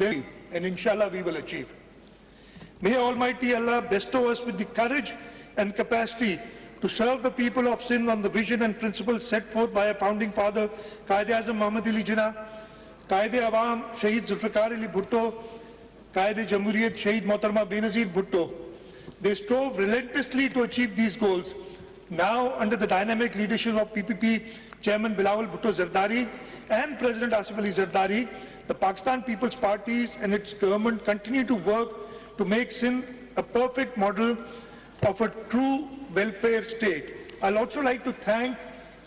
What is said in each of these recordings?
and inshallah we will achieve. May Almighty Allah bestow us with the courage and capacity to serve the people of Sindh on the vision and principles set forth by our founding father, Quaid-e-Azam Muhammad Ali Jinnah, Quaid-e-Awam Shaheed Zulfikar Ali Bhutto, Quaid-e-Jamhuriyat Shaheed Mohtarma Benazir Bhutto. They strove relentlessly to achieve these goals. Now, under the dynamic leadership of PPP Chairman Bilawal Bhutto Zardari and President Asif Ali Zardari, the Pakistan People's Parties and its government continue to work to make Sindh a perfect model of a true welfare state. I'll also like to thank,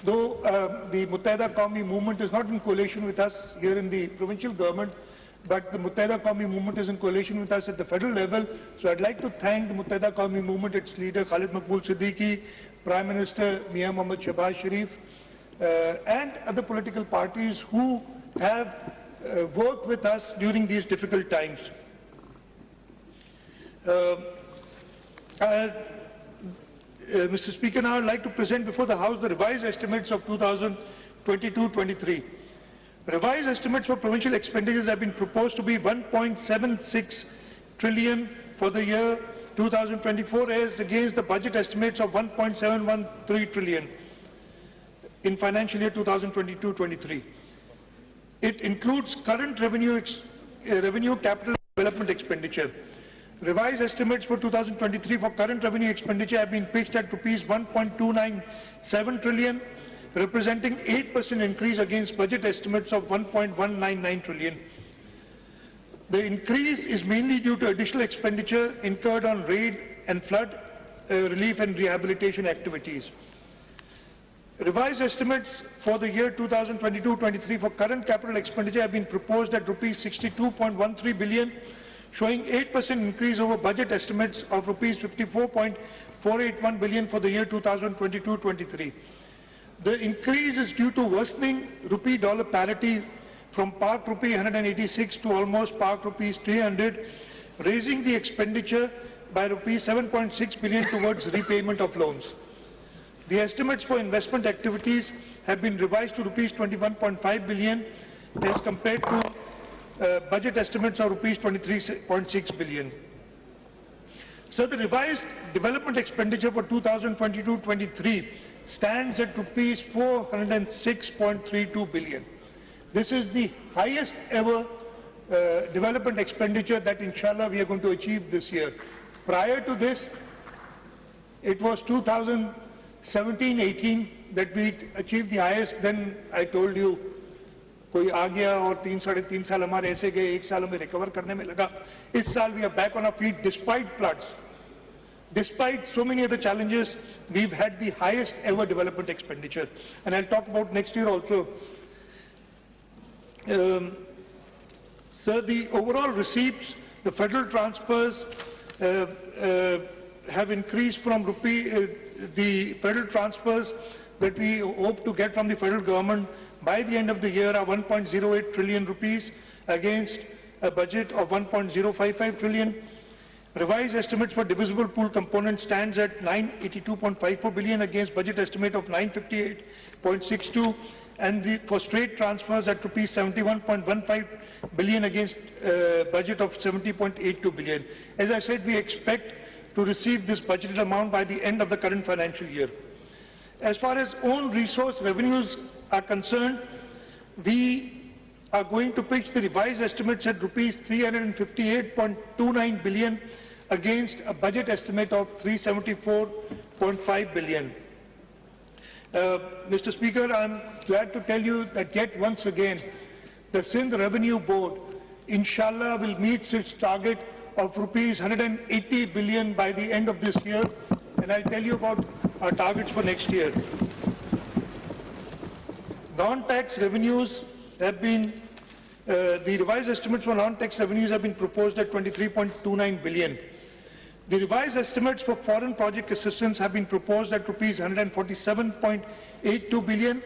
though the Muttahida Qawmi movement is not in coalition with us here in the provincial government, but the Muttahida Qawmi movement is in coalition with us at the federal level. So I'd like to thank the Muttahida Qawmi movement, its leader Khalid Maqbool Siddiqui, Prime Minister Mian Mohammad Shahbaz Sharif, and other political parties who have worked with us during these difficult times. Mr. Speaker, now I'd like to present before the House the revised estimates of 2022-23. Revised estimates for provincial expenditures have been proposed to be 1.76 trillion for the year 2024 as against the budget estimates of 1.713 trillion in financial year 2022-23. It includes current revenue capital development expenditure. Revised estimates for 2023 for current revenue expenditure have been pitched at rupees 1.297 trillion, representing 8% increase against budget estimates of 1.199 trillion. The increase is mainly due to additional expenditure incurred on rain and flood relief and rehabilitation activities. Revised estimates for the year 2022-23 for current capital expenditure have been proposed at rupees 62.13 billion, showing 8% increase over budget estimates of rupees 54.481 billion for the year 2022-23. The increase is due to worsening rupee-dollar parity from Pak rupee 186 to almost Pak rupees 300, raising the expenditure by rupees 7.6 billion towards repayment of loans. The estimates for investment activities have been revised to rupees 21.5 billion as compared to budget estimates of rupees 23.6 billion. So the revised development expenditure for 2022-23 stands at rupees 406.32 billion. This is the highest ever development expenditure that inshallah we are going to achieve this year. Prior to this, it was 2017-18 that we achieved the highest. Then I told you, कोई आ गया और 3-3.5 साल हमारे ऐसे गए, 1 साल में recover करने में लगा. इस साल we are back on our feet despite floods. Despite so many other challenges, we've had the highest ever development expenditure. And I'll talk about next year also. Sir, the overall receipts, the federal transfers have increased from the federal transfers that we hope to get from the federal government by the end of the year are 1.08 trillion rupees against a budget of 1.055 trillion. Revised estimates for divisible pool component stands at 982.54 billion against budget estimate of 958.62, and for straight transfers at rupees 71.15 billion against budget of 70.82 billion. As I said, we expect to receive this budgeted amount by the end of the current financial year. As far as own resource revenues are concerned, we are going to pitch the revised estimates at rupees 358.29 billion against a budget estimate of 374.5 billion. Mr. Speaker, I'm glad to tell you that yet once again, the Sindh Revenue Board, inshallah, will meet its target of rupees 180 billion by the end of this year, and I'll tell you about our targets for next year. Non-tax revenues have been, the revised estimates for non-tax revenues have been proposed at 23.29 billion. The revised estimates for foreign project assistance have been proposed at rupees 147.82 billion,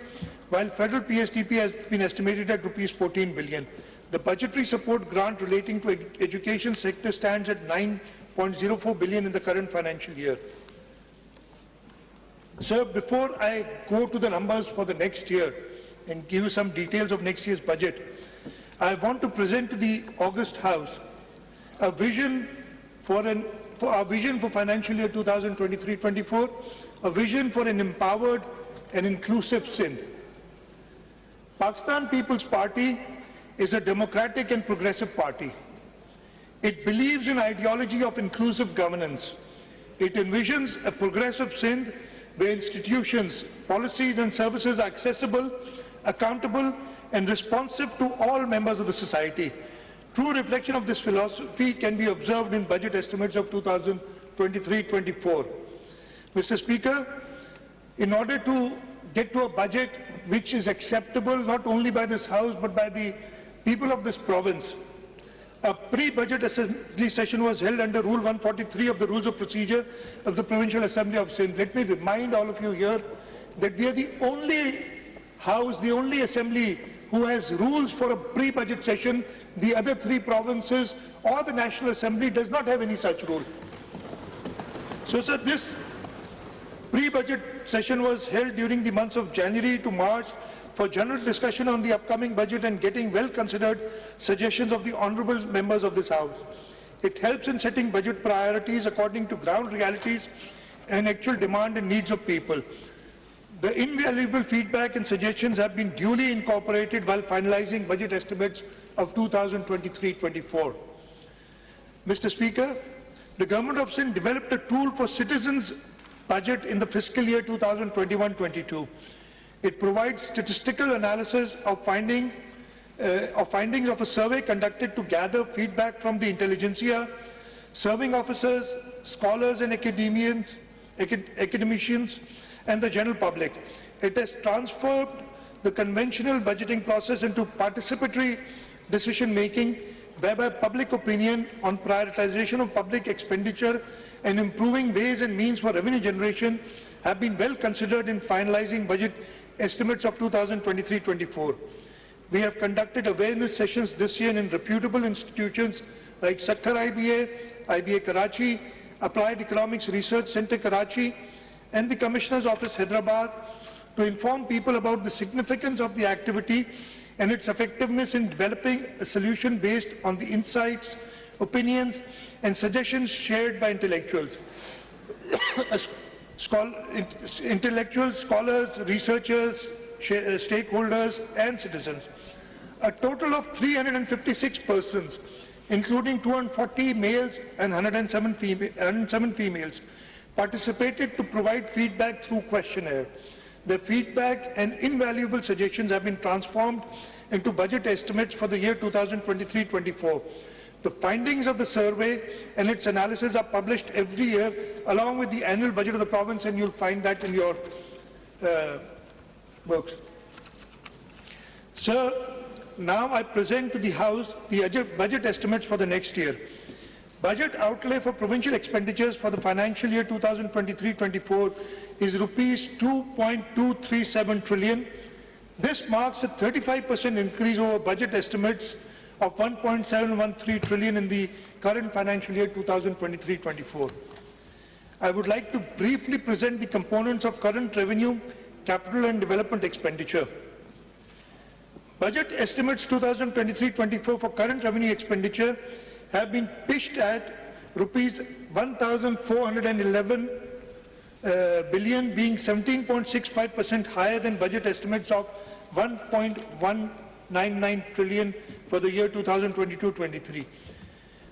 while federal PSDP has been estimated at rupees 14 billion. The budgetary support grant relating to education sector stands at 9.04 billion in the current financial year. Sir, before I go to the numbers for the next year and give you some details of next year's budget, I want to present to the August House a vision for our vision for financial year 2023-24, a vision for an empowered and inclusive Sindh. Pakistan People's Party is a democratic and progressive party. It believes in ideology of inclusive governance. It envisions a progressive Sindh where institutions, policies and services are accessible, accountable and responsive to all members of the society. True reflection of this philosophy can be observed in budget estimates of 2023-24. Mr. Speaker, in order to get to a budget which is acceptable not only by this House but by the people of this province, a pre-budget assembly session was held under Rule 143 of the Rules of Procedure of the Provincial Assembly of Sindh. Let me remind all of you here that we are the only House, the only Assembly who has rules for a pre-budget session. The other three provinces or the National Assembly does not have any such rule. So, sir, this pre-budget session was held during the months of January to March for general discussion on the upcoming budget and getting well-considered suggestions of the honourable members of this House. It helps in setting budget priorities according to ground realities and actual demand and needs of people. The invaluable feedback and suggestions have been duly incorporated while finalizing budget estimates of 2023-24. Mr. Speaker, the Government of Sindh developed a tool for citizens' budget in the fiscal year 2021-22. It provides statistical analysis of findings of a survey conducted to gather feedback from the intelligentsia, serving officers, scholars and academicians, and the general public. It has transformed the conventional budgeting process into participatory decision-making, whereby public opinion on prioritization of public expenditure and improving ways and means for revenue generation have been well considered in finalizing budget estimates of 2023-24. We have conducted awareness sessions this year in reputable institutions like Sakhar IBA Karachi, Applied Economics Research Centre Karachi, and the Commissioner's Office Hyderabad to inform people about the significance of the activity and its effectiveness in developing a solution based on the insights, opinions and suggestions shared by intellectuals. Intellectuals, scholars, researchers, stakeholders and citizens. A total of 356 persons, including 240 males and 107 females, participated to provide feedback through questionnaire. The feedback and invaluable suggestions have been transformed into budget estimates for the year 2023-24. The findings of the survey and its analysis are published every year along with the annual budget of the province, and you'll find that in your books. Sir, now I present to the House the budget estimates for the next year. Budget outlay for provincial expenditures for the financial year 2023-24 is rupees 2.237 trillion. This marks a 35% increase over budget estimates of 1.713 trillion in the current financial year 2023-24. I would like to briefly present the components of current revenue, capital and development expenditure. Budget estimates 2023-24 for current revenue expenditure have been pitched at rupees 1,411 billion, being 17.65% higher than budget estimates of 1.199 trillion for the year 2022-23.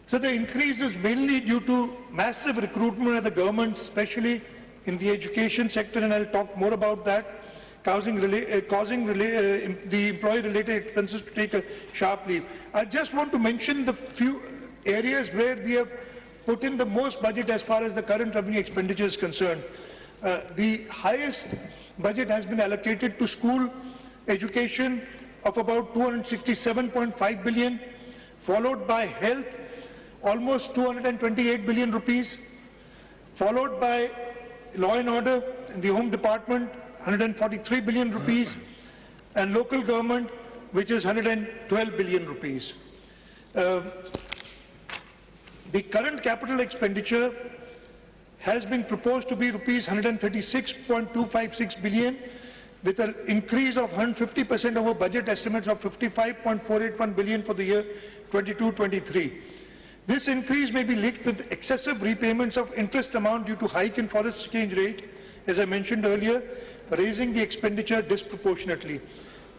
So the increase is mainly due to massive recruitment of the government, especially in the education sector, and I'll talk more about that, causing the employee-related expenses to take a sharp leap. I just want to mention the few areas where we have put in the most budget as far as the current revenue expenditure is concerned. The highest budget has been allocated to school education of about 267.5 billion, followed by health, almost 228 billion rupees, followed by law and order in the home department, 143 billion rupees, and local government, which is 112 billion rupees. The current capital expenditure has been proposed to be rupees 136.256 billion, with an increase of 150% over budget estimates of 55.481 billion for the year 22-23. This increase may be linked with excessive repayments of interest amount due to hike in foreign exchange rate, as I mentioned earlier, raising the expenditure disproportionately.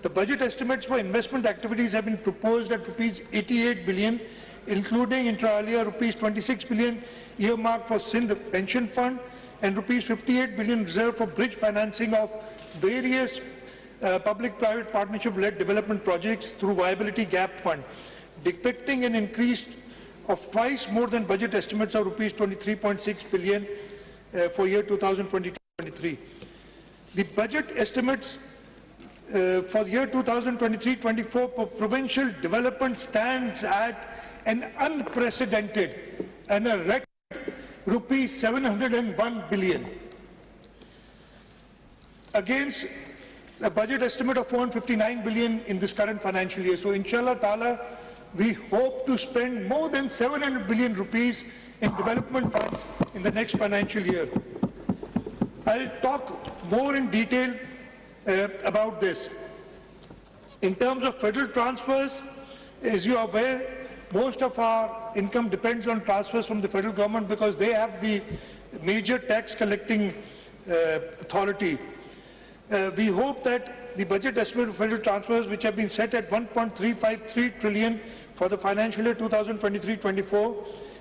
The budget estimates for investment activities have been proposed at rupees 88 billion, including inter alia rupees 26 billion earmarked for Sindh pension fund and rupees 58 billion reserved for bridge financing of various public-private partnership-led development projects through viability gap fund, depicting an increase of twice more than budget estimates of rupees 23.6 billion for year 2022-23. The budget estimates for the year 2023-24 for provincial development stands at an unprecedented and a record rupees 701 billion against a budget estimate of 459 billion in this current financial year. So inshallah ta'ala, we hope to spend more than 700 billion rupees in development funds in the next financial year. I'll talk more in detail about this. In terms of federal transfers, as you are aware, most of our income depends on transfers from the federal government because they have the major tax collecting authority. We hope that the budget estimate of federal transfers, which have been set at 1.353 trillion for the financial year 2023-24,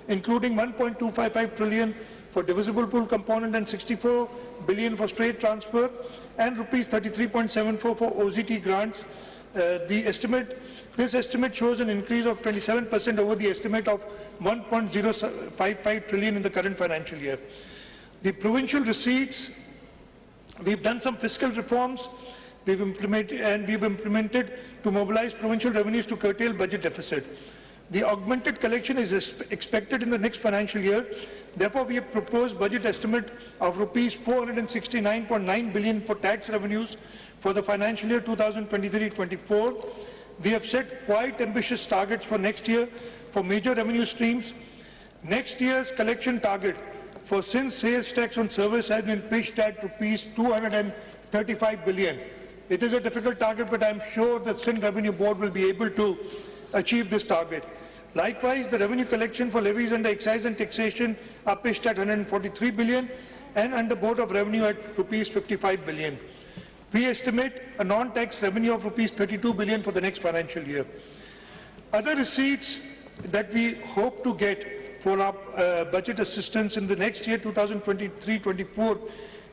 including 1.255 trillion for divisible pool component and 64 billion for straight transfer and rupees 33.74 for OZT grants. This estimate shows an increase of 27% over the estimate of 1.055 trillion in the current financial year. The provincial receipts, we've done some fiscal reforms we've implemented to mobilize provincial revenues to curtail budget deficit. The augmented collection is expected in the next financial year. Therefore, we have proposed budget estimate of rupees 469.9 billion for tax revenues for the financial year 2023-24. We have set quite ambitious targets for next year for major revenue streams. Next year's collection target for Sindh sales tax on service has been pitched at rupees 235 billion. It is a difficult target, but I am sure that Sindh Revenue Board will be able to achieve this target. Likewise, the revenue collection for levies under excise and taxation are pitched at 143 billion and under Board of Revenue at rupees 55 billion. We estimate a non-tax revenue of rupees 32 billion for the next financial year. Other receipts that we hope to get for our budget assistance in the next year 2023-24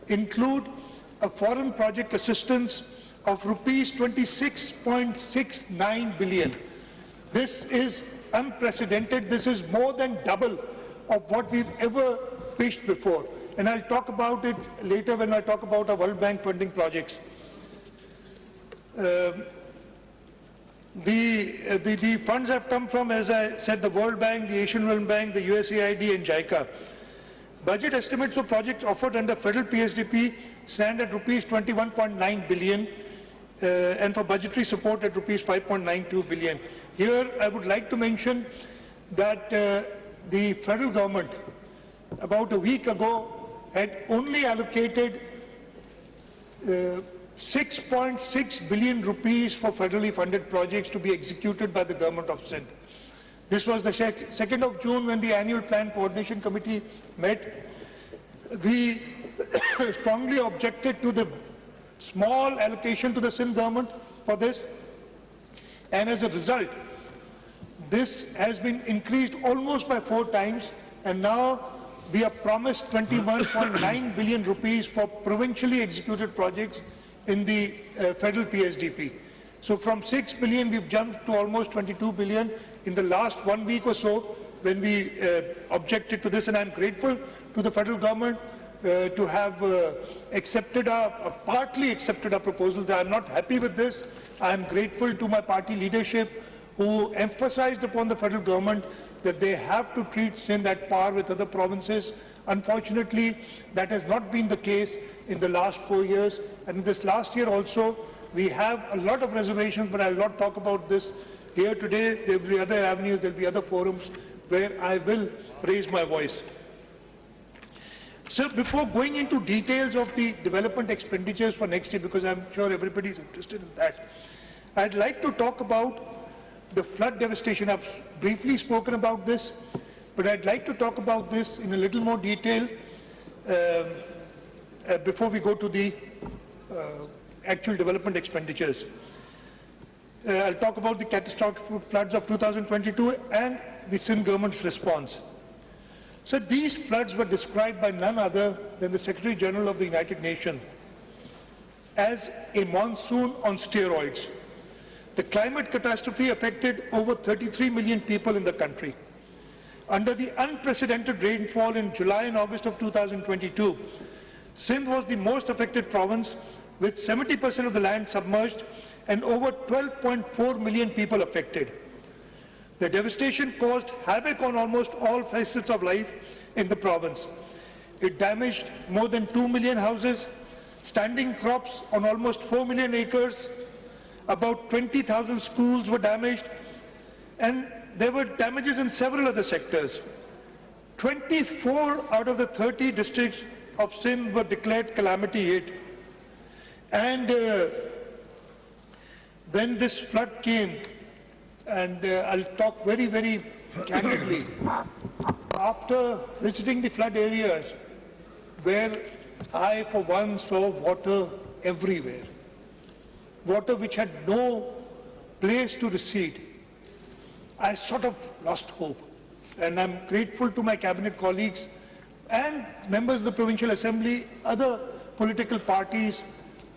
include a foreign project assistance of rupees 26.69 billion. This is unprecedented. This is more than double of what we've ever pitched before. And I'll talk about it later when I talk about our World Bank funding projects. The funds have come from, as I said, the World Bank, the Asian Development Bank, the USAID and JICA. Budget estimates for projects offered under federal PSDP stand at rupees 21.9 billion and for budgetary support at rupees 5.92 billion. Here I would like to mention that the federal government about a week ago had only allocated 6.6 billion rupees for federally funded projects to be executed by the government of Sindh. This was the 2nd of June when the annual plan coordination committee met. We strongly objected to the small allocation to the Sindh government for this, and as a result this has been increased almost by 4 times, and now we are promised 21.9 billion rupees for provincially executed projects in the federal PSDP. So from 6 billion we've jumped to almost 22 billion in the last 1 week or so when we objected to this, and I'm grateful to the federal government to have partly accepted our proposals. I'm not happy with this. I'm grateful to my party leadership who emphasized upon the federal government that they have to treat Sindh at par with other provinces. Unfortunately, that has not been the case in the last 4 years. And this last year also, we have a lot of reservations, but I will not talk about this here today. There will be other avenues, there will be other forums where I will raise my voice. So before going into details of the development expenditures for next year, because I'm sure everybody is interested in that, I'd like to talk about the flood devastation. I've briefly spoken about this, but I'd like to talk about this in a little more detail before we go to the actual development expenditures. I'll talk about the catastrophic floods of 2022 and the Sindh government's response. So these floods were described by none other than the Secretary General of the United Nations as a monsoon on steroids. The climate catastrophe affected over 33 million people in the country. Under the unprecedented rainfall in July and August of 2022, Sindh was the most affected province, with 70% of the land submerged and over 12.4 million people affected. The devastation caused havoc on almost all facets of life in the province. It damaged more than 2 million houses, standing crops on almost 4 million acres, about 20,000 schools were damaged, and there were damages in several other sectors. 24 out of the 30 districts of Sindh were declared calamity hit. And when this flood came, and I'll talk very, very candidly, after visiting the flood areas, where I, for one, saw water everywhere, water which had no place to recede, I sort of lost hope. And I'm grateful to my cabinet colleagues and members of the Provincial Assembly, other political parties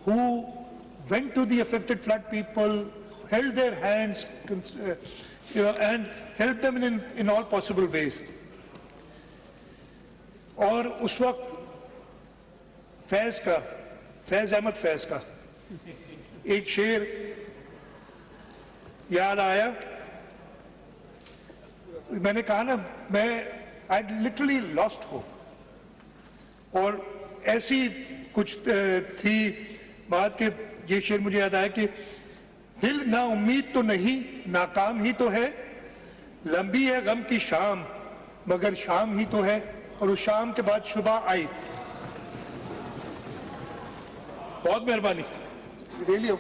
who went to the affected flood people, held their hands, and helped them in all possible ways. और उस वक्त फैज अहमद फैज का एक शेर याद आया. मैंने कहा ना, I literally lost hope. और ऐसी कुछ थी बात के ये शेर मुझे याद आया कि दिल ना उम्मीद तो नहीं, नाकाम ही तो है, लंबी है गम की शाम मगर शाम ही तो है, और उस शाम के बाद सुबह आई. बहुत मेहरबानी. Really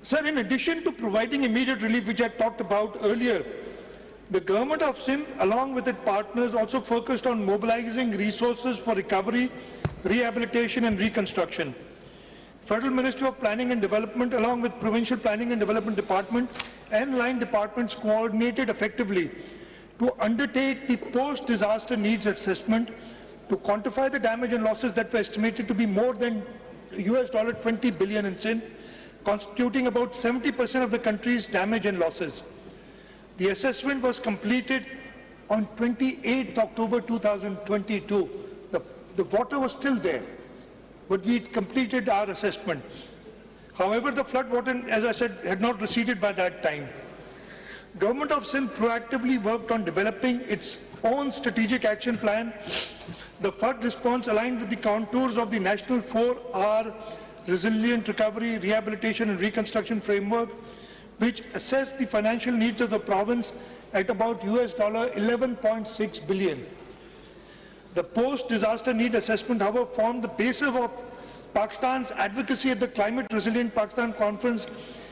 Sir, in addition to providing immediate relief, which I talked about earlier, the government of Sindh, along with its partners, also focused on mobilizing resources for recovery, rehabilitation and reconstruction. Federal Ministry of Planning and Development, along with Provincial Planning and Development Department and line departments, coordinated effectively to undertake the post-disaster needs assessment to quantify the damage and losses that were estimated to be more than $20 billion in Sindh, constituting about 70% of the country's damage and losses. The assessment was completed on 28th October 2022. The water was still there, but we completed our assessment. However, the flood water, as I said, had not receded by that time. Government of Sindh proactively worked on developing its own strategic action plan. The flood response aligned with the contours of the National 4R Resilient Recovery, Rehabilitation and Reconstruction Framework, which assessed the financial needs of the province at about $11.6 billion. The post-disaster need assessment, however, formed the basis of Pakistan's advocacy at the Climate Resilient Pakistan Conference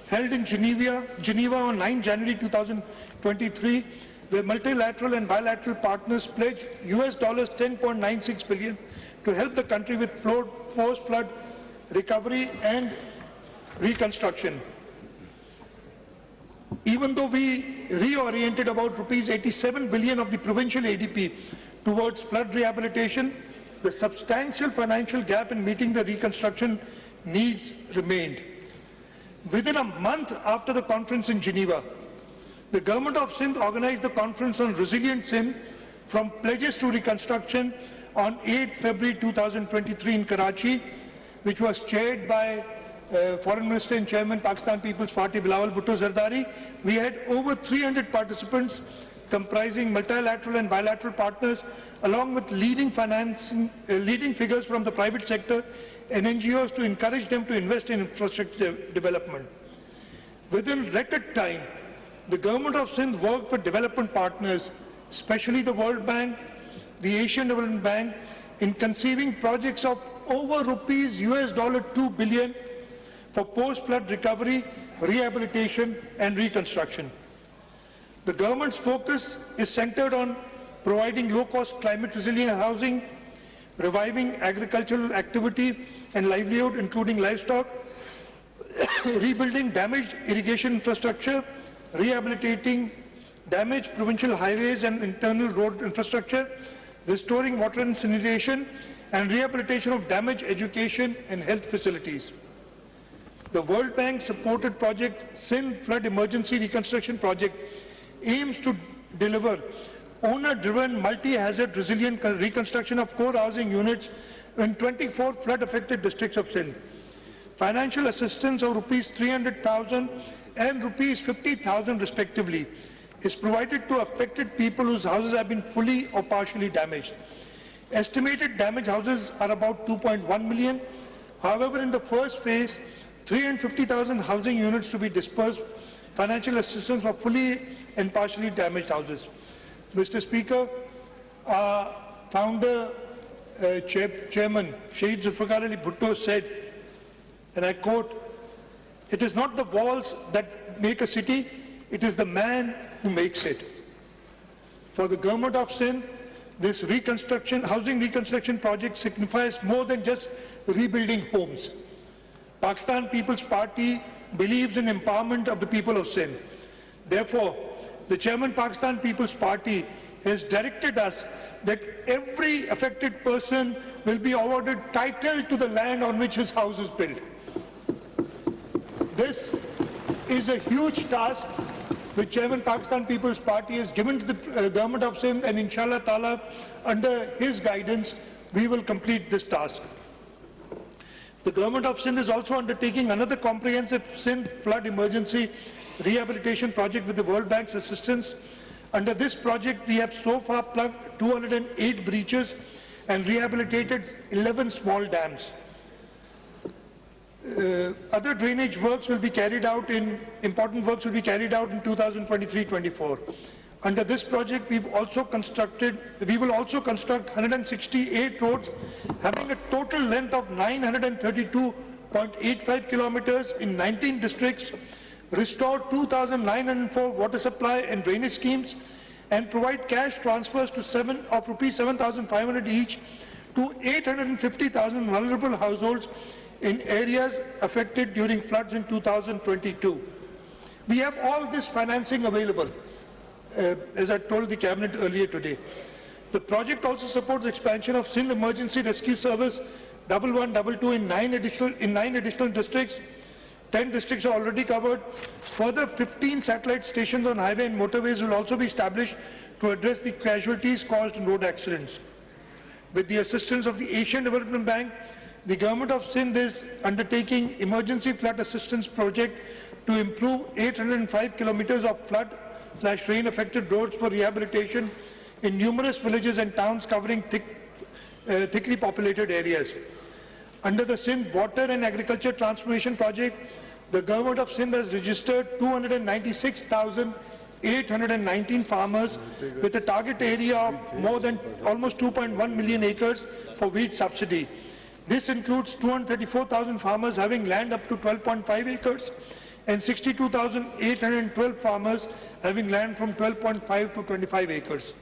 held in Geneva on 9 January 2023, where multilateral and bilateral partners pledged $10.96 billion to help the country with post-flood recovery and reconstruction. Even though we reoriented about rupees 87 billion of the provincial ADP towards flood rehabilitation, the substantial financial gap in meeting the reconstruction needs remained. Within a month after the conference in Geneva, the government of Sindh organized the conference on Resilient Sindh from pledges to reconstruction on 8 February 2023 in Karachi, which was chaired by Foreign Minister and Chairman Pakistan People's Party Bilawal Bhutto Zardari. We had over 300 participants comprising multilateral and bilateral partners, along with leading figures from the private sector and NGOs to encourage them to invest in infrastructure development. Within record time, the government of Sindh worked with development partners especially the World Bank, the Asian Development Bank, in conceiving projects of over rupees $2 billion for post-flood recovery, rehabilitation and reconstruction. The government's focus is centered on providing low-cost climate-resilient housing, reviving agricultural activity and livelihood, including livestock, rebuilding damaged irrigation infrastructure, rehabilitating damaged provincial highways and internal road infrastructure, restoring water and sanitation, and rehabilitation of damaged education and health facilities. The World Bank supported project Sindh Flood Emergency Reconstruction Project aims to deliver owner-driven multi-hazard resilient reconstruction of core housing units in 24 flood-affected districts of Sindh. Financial assistance of rupees 300,000 and rupees 50,000 respectively is provided to affected people whose houses have been fully or partially damaged. Estimated damaged houses are about 2.1 million. However, in the first phase, 350,000 housing units to be dispersed financial assistance for fully and partially damaged houses. Mr. Speaker, our founder, Chairman Shahid Zulfikar Ali Bhutto said, and I quote, "It is not the walls that make a city, it is the man who makes it." For the government of Sindh, this housing reconstruction project signifies more than just rebuilding homes. Pakistan People's Party believes in empowerment of the people of Sindh. Therefore, the Chairman Pakistan People's Party has directed us that every affected person will be awarded title to the land on which his house is built. This is a huge task which Chairman Pakistan People's Party has given to the government of Sindh, and inshallah ta'ala, under his guidance, we will complete this task. The government of Sindh is also undertaking another comprehensive Sindh flood emergency rehabilitation project with the World Bank's assistance. Under this project, we have so far plugged 208 breaches and rehabilitated 11 small dams. Other drainage works will be carried out important works will be carried out in 2023-24. Under this project, we will also construct 168 roads having a total length of 932.85 kilometers in 19 districts, restore 2,904 water supply and drainage schemes, and provide cash transfers of rupees 7,500 each to 850,000 vulnerable households in areas affected during floods in 2022. We have all this financing available, as I told the Cabinet earlier today. The project also supports expansion of Sindh Emergency Rescue Service 1122 in 9 additional districts. 10 districts are already covered. Further 15 satellite stations on highway and motorways will also be established to address the casualties caused in road accidents. With the assistance of the Asian Development Bank, the government of Sindh is undertaking emergency flood assistance project to improve 805 kilometers of flood/rain affected roads for rehabilitation in numerous villages and towns covering thickly populated areas. Under the Sindh Water and Agriculture Transformation Project, the government of Sindh has registered 296,819 farmers with a target area of more than almost 2.1 million acres for wheat subsidy. This includes 234,000 farmers having land up to 12.5 acres and 62,812 farmers having land from 12.5 to 25 acres.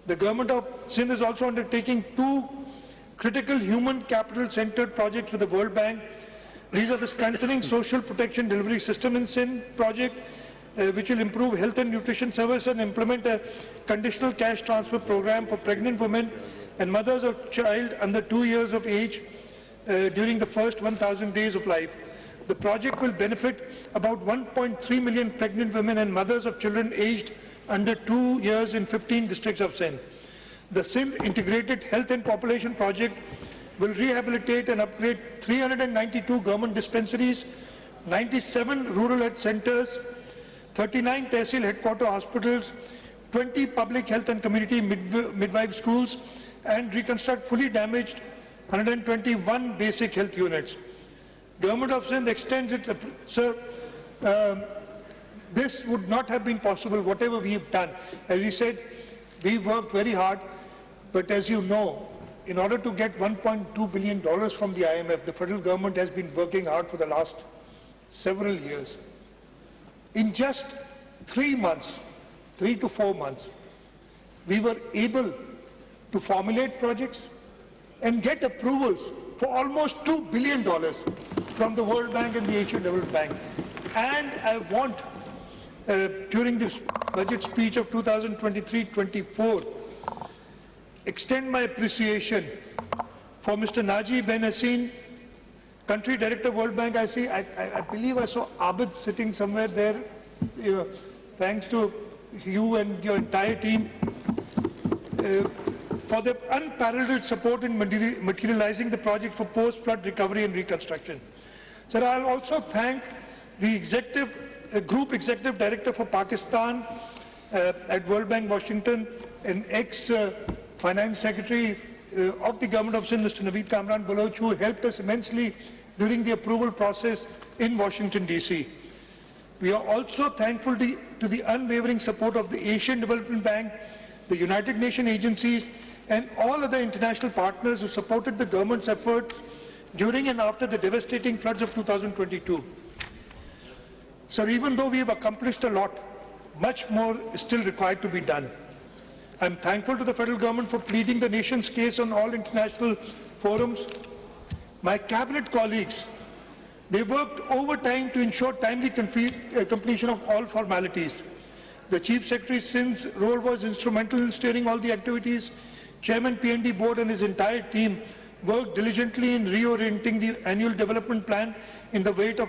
The government of Sindh is also undertaking 2 critical human capital centered projects with the World Bank. These are the Strengthening Social Protection Delivery System in Sindh project, which will improve health and nutrition service and implement a conditional cash transfer program for pregnant women and mothers of child under 2 years of age during the first 1,000 days of life. The project will benefit about 1.3 million pregnant women and mothers of children aged under 2 years in 15 districts of Sindh. The Sindh Integrated Health and Population Project will rehabilitate and upgrade 392 government dispensaries, 97 rural health centers, 39 Tehsil headquarter hospitals, 20 public health and community midwife schools, and reconstruct fully damaged 121 basic health units. Government of Sindh extends its, this would not have been possible, whatever we have done. As we said, We worked very hard, but as you know, in order to get $1.2 billion from the IMF, the federal government has been working hard for the last several years. In just 3 months, 3 to 4 months, we were able to formulate projects and get approvals for almost $2 billion from the World Bank and the Asian Development Bank. And I want, during this budget speech of 2023-24, extend my appreciation for Mr. Naji Ben Hassin, Country Director of World Bank. I believe I saw Abid sitting somewhere there. Thanks to you and your entire team for the unparalleled support in materializing the project for post-flood recovery and reconstruction. Sir, I'll also thank the Group Executive Director for Pakistan at World Bank Washington, an ex-Finance Secretary of the Government of Sindh, Mr. Naveed Kamran Baloch, who helped us immensely during the approval process in Washington, D.C. We are also thankful to the unwavering support of the Asian Development Bank, the United Nations agencies, and all other international partners who supported the government's efforts during and after the devastating floods of 2022. Sir, even though we have accomplished a lot, much more is still required to be done. I'm thankful to the federal government for pleading the nation's case on all international forums. My cabinet colleagues, they worked overtime to ensure timely completion of all formalities. The Chief Secretary Sindh's role was instrumental in steering all the activities. Chairman PND Board and his entire team worked diligently in reorienting the annual development plan in the wake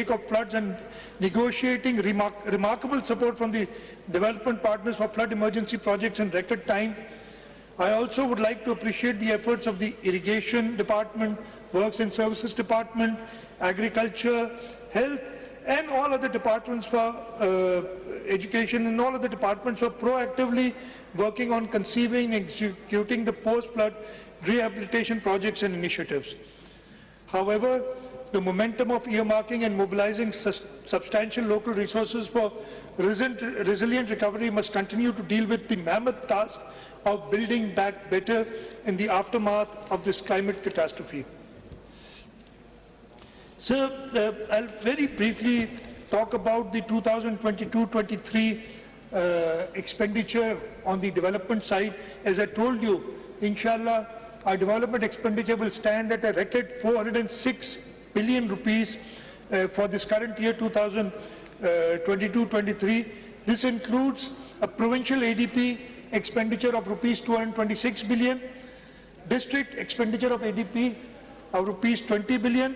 of floods and negotiating remarkable support from the development partners for flood emergency projects in record time. I also would like to appreciate the efforts of the Irrigation Department, Works and Services Department, Agriculture, Health, and all other departments for education and all other departments for proactively working on conceiving and executing the post-flood rehabilitation projects and initiatives. However, the momentum of earmarking and mobilizing substantial local resources for resilient recovery must continue to deal with the mammoth task of building back better in the aftermath of this climate catastrophe. Sir, I'll very briefly talk about the 2022-23 expenditure on the development side. As I told you, inshallah, our development expenditure will stand at a record 406 billion rupees for this current year 2022-23. This includes a provincial ADP expenditure of rupees 226 billion, district expenditure of ADP of rupees 20 billion,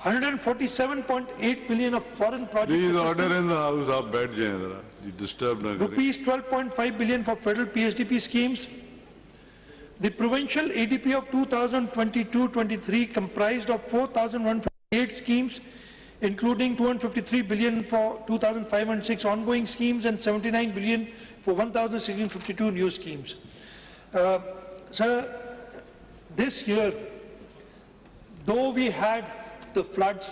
147.8 billion of foreign projects. Please order in the house, आप बैठ जाएं जरा, you disturb ना करें. Rupees 12.5 billion for federal PSDP schemes. The provincial ADP of 2022-23 comprised of 4,158 schemes, including 253 billion for 2,506 ongoing schemes and 79 billion for 1,652 new schemes. Sir, this year, though we had the floods,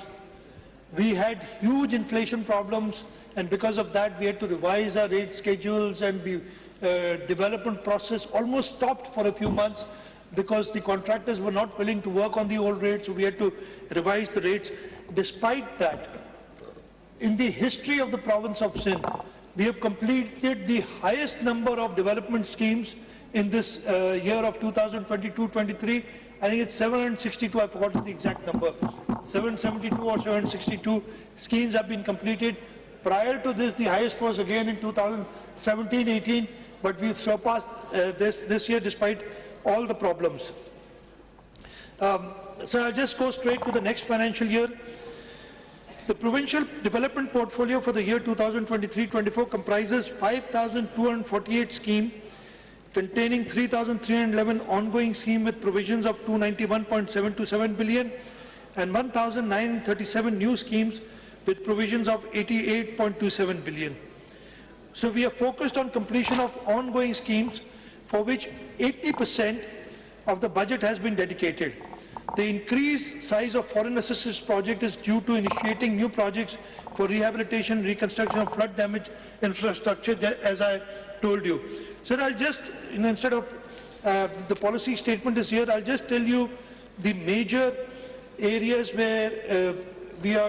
we had huge inflation problems, and because of that we had to revise our rate schedules, and the development process almost stopped for a few months because the contractors were not willing to work on the old rates, so we had to revise the rates. Despite that, in the history of the province of Sindh, we have completed the highest number of development schemes in this year of 2022-23. I think it's 762, I've forgotten the exact number. 772 or 762 schemes have been completed. Prior to this, the highest was again in 2017-18, but we've surpassed this year despite all the problems. So I'll just go straight to the next financial year. The provincial development portfolio for the year 2023-24 comprises 5,248 schemes, containing 3,311 ongoing schemes with provisions of 291.727 billion and 1,937 new schemes with provisions of 88.27 billion. So we are focused on completion of ongoing schemes for which 80% of the budget has been dedicated. The increased size of foreign assistance project is due to initiating new projects for rehabilitation, reconstruction of flood damaged infrastructure, as I told you. Sir, I'll just, instead of the policy statement is here, I'll just tell you the major areas where we are